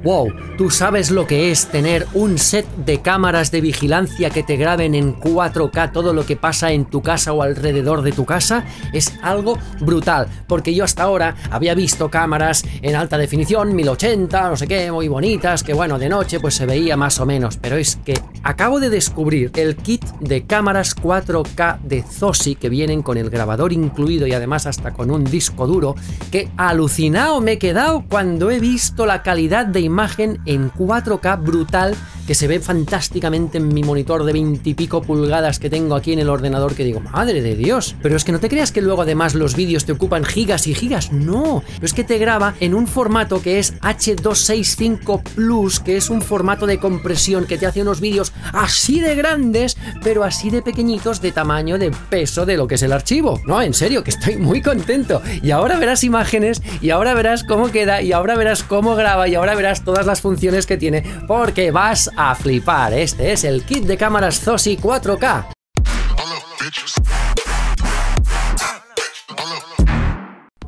Wow, ¿tú sabes lo que es tener un set de cámaras de vigilancia que te graben en 4K todo lo que pasa en tu casa o alrededor de tu casa? Es algo brutal, porque yo hasta ahora había visto cámaras en alta definición, 1080, no sé qué, muy bonitas, que bueno, de noche pues se veía más o menos, pero es que acabo de descubrir el kit de cámaras 4K de Zosi que vienen con el grabador incluido y además hasta con un disco duro, que alucinado me he quedado cuando he visto la calidad de imagen en 4K brutal que se ve fantásticamente en mi monitor de 20 y pico pulgadas que tengo aquí en el ordenador, que digo, madre de Dios. Pero es que no te creas que luego además los vídeos te ocupan gigas y gigas, no, pero es que te graba en un formato que es H265 Plus, que es un formato de compresión que te hace unos vídeos así de grandes, pero así de pequeñitos, de tamaño, de peso de lo que es el archivo. No, en serio, que estoy muy contento. Y ahora verás imágenes, y ahora verás cómo queda, y ahora verás cómo graba, y ahora verás todas las funciones que tiene, porque vas a flipar. Este es el kit de cámaras Zosi 4K.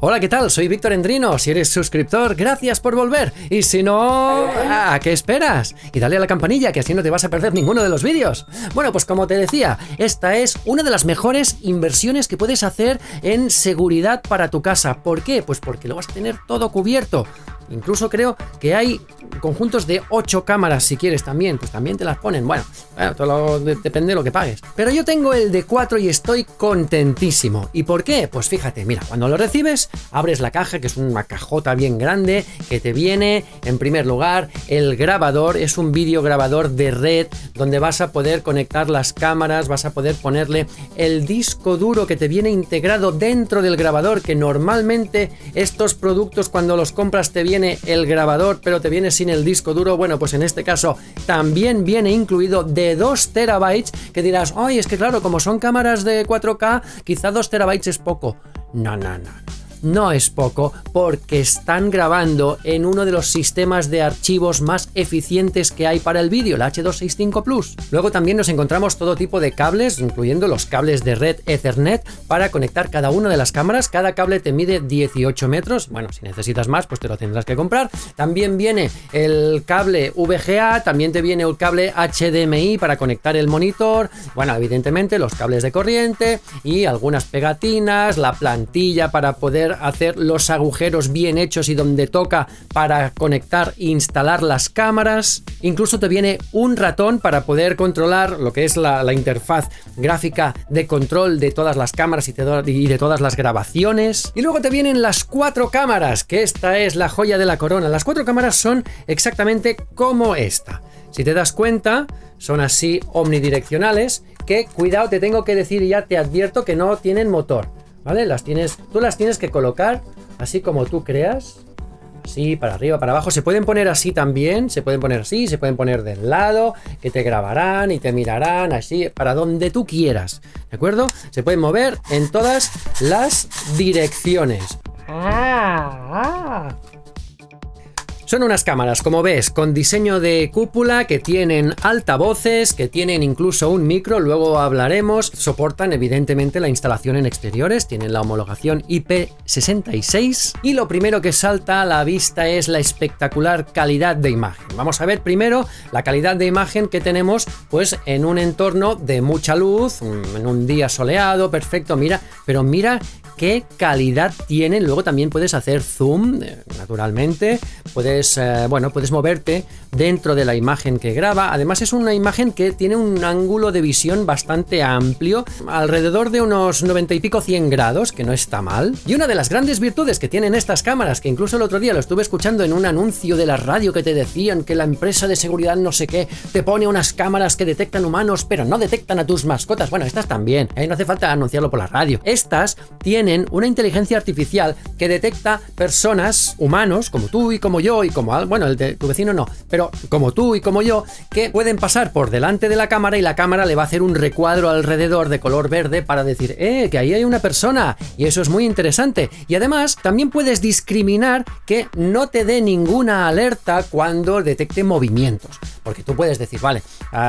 Hola, ¿qué tal? Soy Víctor Endrino. Si eres suscriptor, gracias por volver. Y si no, ¿a qué esperas? Y dale a la campanilla, que así no te vas a perder ninguno de los vídeos. Bueno, pues como te decía, esta es una de las mejores inversiones que puedes hacer en seguridad para tu casa. ¿Por qué? Pues porque lo vas a tener todo cubierto. Incluso creo que hay conjuntos de 8 cámaras, si quieres también, pues también te las ponen. Bueno, todo depende de lo que pagues. Pero yo tengo el de 4 y estoy contentísimo. ¿Y por qué? Pues fíjate, mira, cuando lo recibes, abres la caja, que es una cajota bien grande, que te viene, en primer lugar, el grabador. Es un vídeo grabador de red, donde vas a poder conectar las cámaras, vas a poder ponerle el disco duro que te viene integrado dentro del grabador, que normalmente estos productos cuando los compras te viene el grabador, pero te viene sin el disco duro. Bueno, pues en este caso también viene incluido de 2 terabytes, que dirás, ay, es que claro, como son cámaras de 4K, quizá 2 terabytes es poco. No es poco, porque están grabando en uno de los sistemas de archivos más eficientes que hay para el vídeo, el H265 Plus. Luego también nos encontramos todo tipo de cables, incluyendo los cables de red Ethernet, para conectar cada una de las cámaras. Cada cable te mide 18 metros. Bueno, si necesitas más, pues te lo tendrás que comprar. También viene el cable VGA, también te viene el cable HDMI para conectar el monitor. Bueno, evidentemente los cables de corriente y algunas pegatinas, la plantilla para poder hacer los agujeros bien hechos y donde toca para conectar e instalar las cámaras. Incluso te viene un ratón para poder controlar lo que es la interfaz gráfica de control de todas las cámaras y de todas las grabaciones. Y luego te vienen las 4 cámaras, que esta es la joya de la corona. Las 4 cámaras son exactamente como esta. Si te das cuenta, son así omnidireccionales, que cuidado, te tengo que decir y ya te advierto que no tienen motor. ¿Vale? Tú las tienes que colocar así como tú creas, así para arriba, para abajo. Se pueden poner así también, se pueden poner así, se pueden poner del lado, que te grabarán y te mirarán así, para donde tú quieras, ¿de acuerdo? Se pueden mover en todas las direcciones. Son unas cámaras, como ves, con diseño de cúpula, que tienen altavoces, que tienen incluso un micro, luego hablaremos. Soportan evidentemente la instalación en exteriores, tienen la homologación IP66. Y lo primero que salta a la vista es la espectacular calidad de imagen. Vamos a ver primero la calidad de imagen que tenemos pues en un entorno de mucha luz, en un día soleado, perfecto, mira, pero mira qué calidad tienen. Luego también puedes hacer zoom, naturalmente, puedes moverte dentro de la imagen que graba. Además es una imagen que tiene un ángulo de visión bastante amplio, alrededor de unos 90 y pico 100 grados, que no está mal. Y una de las grandes virtudes que tienen estas cámaras, que incluso el otro día lo estuve escuchando en un anuncio de la radio, que te decían que la empresa de seguridad no sé qué te pone unas cámaras que detectan humanos pero no detectan a tus mascotas. Bueno, estas también, no hace falta anunciarlo por la radio. Estas tienen una inteligencia artificial que detecta personas, humanos, como tú y como yo, y como, bueno, el de tu vecino no, pero como tú y como yo, que pueden pasar por delante de la cámara y la cámara le va a hacer un recuadro alrededor de color verde para decir, que ahí hay una persona, y eso es muy interesante. Y además también puedes discriminar que no te dé ninguna alerta cuando detecte movimientos, porque tú puedes decir, vale,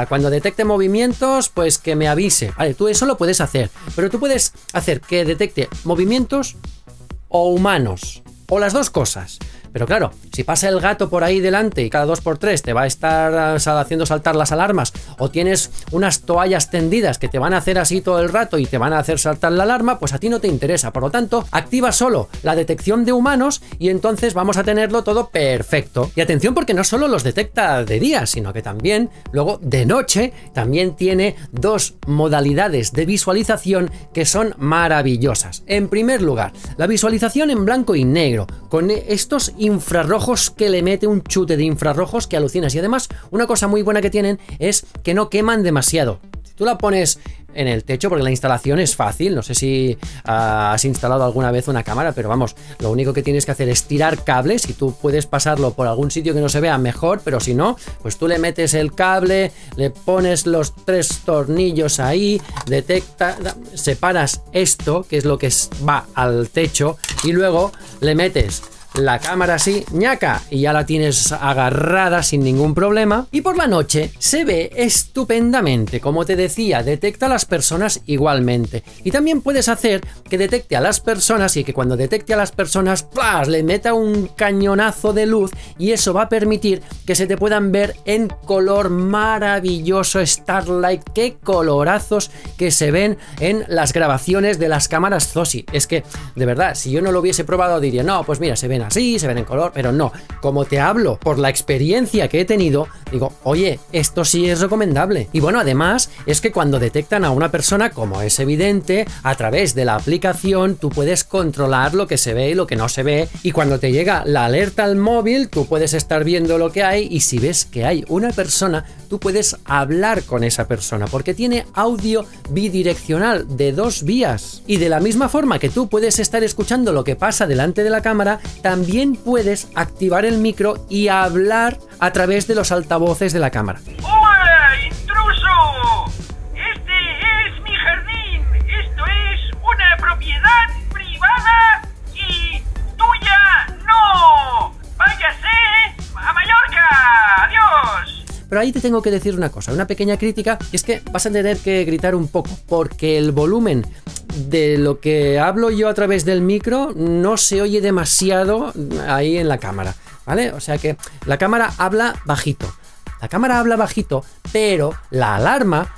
cuando detecte movimientos, pues que me avise, vale, tú eso lo puedes hacer, pero tú puedes hacer que detecte movimientos o humanos, o las dos cosas. Pero claro, si pasa el gato por ahí delante y cada 2x3 te va a estar haciendo saltar las alarmas, o tienes unas toallas tendidas que te van a hacer así todo el rato y te van a hacer saltar la alarma, pues a ti no te interesa. Por lo tanto, activa solo la detección de humanos y entonces vamos a tenerlo todo perfecto. Y atención, porque no solo los detecta de día, sino que también luego de noche también tiene dos modalidades de visualización que son maravillosas. En primer lugar, la visualización en blanco y negro, con estos infrarrojos que le mete un chute de infrarrojos que alucinas. Y además, una cosa muy buena que tienen es que no queman demasiado. Si tú la pones en el techo, porque la instalación es fácil, no sé si has instalado alguna vez una cámara, pero vamos, lo único que tienes que hacer es tirar cables y tú puedes pasarlo por algún sitio que no se vea mejor, pero si no, pues tú le metes el cable, le pones los 3 tornillos ahí, detecta, separas esto, que es lo que va al techo, y luego le metes la cámara así, ñaca, y ya la tienes agarrada sin ningún problema. Y por la noche se ve estupendamente, como te decía, detecta a las personas igualmente. Y también puedes hacer que detecte a las personas y que cuando detecte a las personas, ¡plas!, le meta un cañonazo de luz, y eso va a permitir que se te puedan ver en color maravilloso, Starlight. ¡Qué colorazos que se ven en las grabaciones de las cámaras Zosi! Es que, de verdad, si yo no lo hubiese probado diría, no, pues mira, se ven así, se ven en color, pero no, como te hablo por la experiencia que he tenido, digo, oye, esto sí es recomendable. Y bueno, además es que cuando detectan a una persona, como es evidente, a través de la aplicación tú puedes controlar lo que se ve y lo que no se ve, y cuando te llega la alerta al móvil tú puedes estar viendo lo que hay, y si ves que hay una persona tú puedes hablar con esa persona porque tiene audio bidireccional de 2 vías, y de la misma forma que tú puedes estar escuchando lo que pasa delante de la cámara, también puedes activar el micro y hablar a través de los altavoces de la cámara. ¡Hola, intruso! Este es mi jardín. Esto es una propiedad privada y tuya no. Váyase a Mallorca. Adiós. Pero ahí te tengo que decir una cosa, una pequeña crítica, y es que vas a tener que gritar un poco, porque el volumen de lo que hablo yo a través del micro no se oye demasiado ahí en la cámara, ¿vale? O sea que la cámara habla bajito. La cámara habla bajito, pero la alarma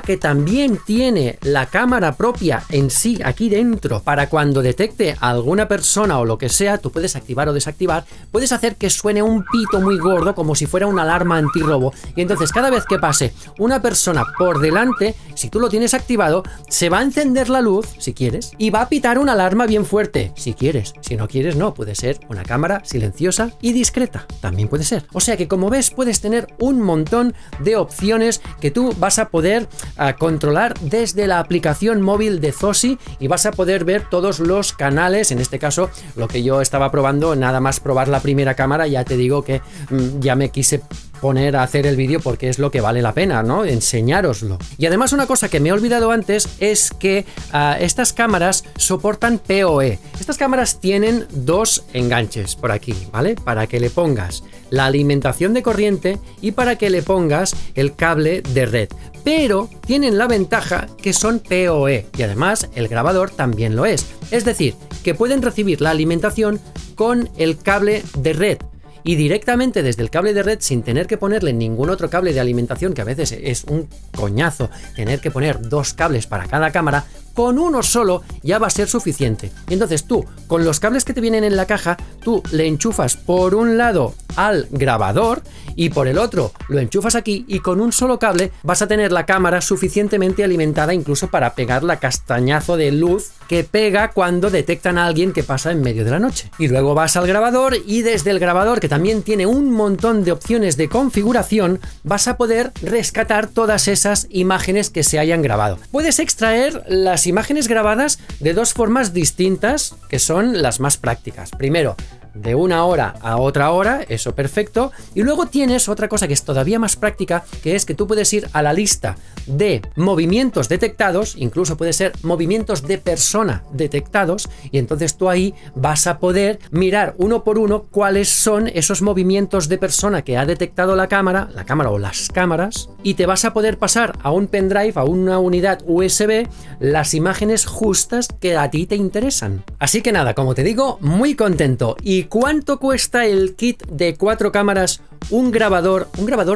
que también tiene la cámara propia en sí aquí dentro, para cuando detecte a alguna persona o lo que sea, tú puedes activar o desactivar, puedes hacer que suene un pito muy gordo como si fuera una alarma antirrobo, y entonces cada vez que pase una persona por delante, si tú lo tienes activado, se va a encender la luz, si quieres, y va a pitar una alarma bien fuerte, si quieres. Si no quieres, no, puede ser una cámara silenciosa y discreta, también puede ser. O sea que, como ves, puedes tener un montón de opciones que tú vas a poder controlar desde la aplicación móvil de Zosi, y vas a poder ver todos los canales. En este caso, lo que yo estaba probando, nada más probar la primera cámara, ya te digo que ya me quise poner a hacer el vídeo porque es lo que vale la pena, ¿no? Enseñároslo. Y además, una cosa que me he olvidado antes es que estas cámaras soportan PoE. Estas cámaras tienen 2 enganches por aquí, ¿vale? Para que le pongas la alimentación de corriente y para que le pongas el cable de red. Pero tienen la ventaja que son PoE, y además el grabador también lo es. Es decir, que pueden recibir la alimentación con el cable de red, y directamente desde el cable de red, sin tener que ponerle ningún otro cable de alimentación, que a veces es un coñazo tener que poner 2 cables para cada cámara. Con uno solo ya va a ser suficiente. Y entonces tú, con los cables que te vienen en la caja, tú le enchufas por un lado al grabador y por el otro lo enchufas aquí, y con un solo cable vas a tener la cámara suficientemente alimentada incluso para pegar la castañazo de luz que pega cuando detectan a alguien que pasa en medio de la noche. Y luego vas al grabador, y desde el grabador, que también tiene un montón de opciones de configuración, vas a poder rescatar todas esas imágenes que se hayan grabado. Puedes extraer las imágenes grabadas de 2 formas distintas, que son las más prácticas. Primero, de una hora a otra hora, eso perfecto. Y luego tienes otra cosa que es todavía más práctica, que es que tú puedes ir a la lista de movimientos detectados, incluso puede ser movimientos de persona detectados, y entonces tú ahí vas a poder mirar uno por uno cuáles son esos movimientos de persona que ha detectado la cámara o las cámaras, y te vas a poder pasar a un pendrive, a una unidad USB, las imágenes justas que a ti te interesan. Así que nada, como te digo, muy contento y ¿Y cuánto cuesta el kit de 4 cámaras? Un grabador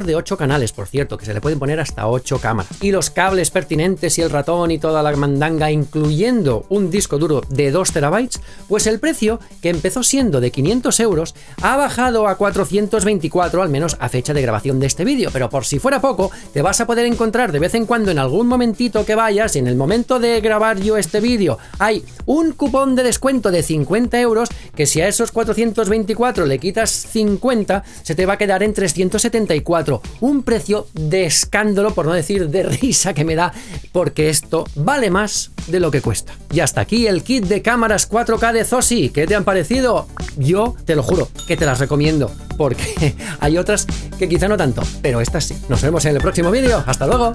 de 8 canales, por cierto, que se le pueden poner hasta 8 cámaras. Y los cables pertinentes y el ratón y toda la mandanga, incluyendo un disco duro de 2 terabytes, pues el precio, que empezó siendo de 500 euros, ha bajado a 424, al menos a fecha de grabación de este vídeo. Pero por si fuera poco, te vas a poder encontrar de vez en cuando en algún momentito que vayas, y en el momento de grabar yo este vídeo, hay un cupón de descuento de 50 euros, que si a esos 424 le quitas 50, se te va a quedar en 374, un precio de escándalo, por no decir de risa, que me da, porque esto vale más de lo que cuesta. Y hasta aquí el kit de cámaras 4K de Zosi. ¿Qué te han parecido? Yo te lo juro que te las recomiendo, porque hay otras que quizá no tanto, pero estas sí. Nos vemos en el próximo vídeo. ¡Hasta luego!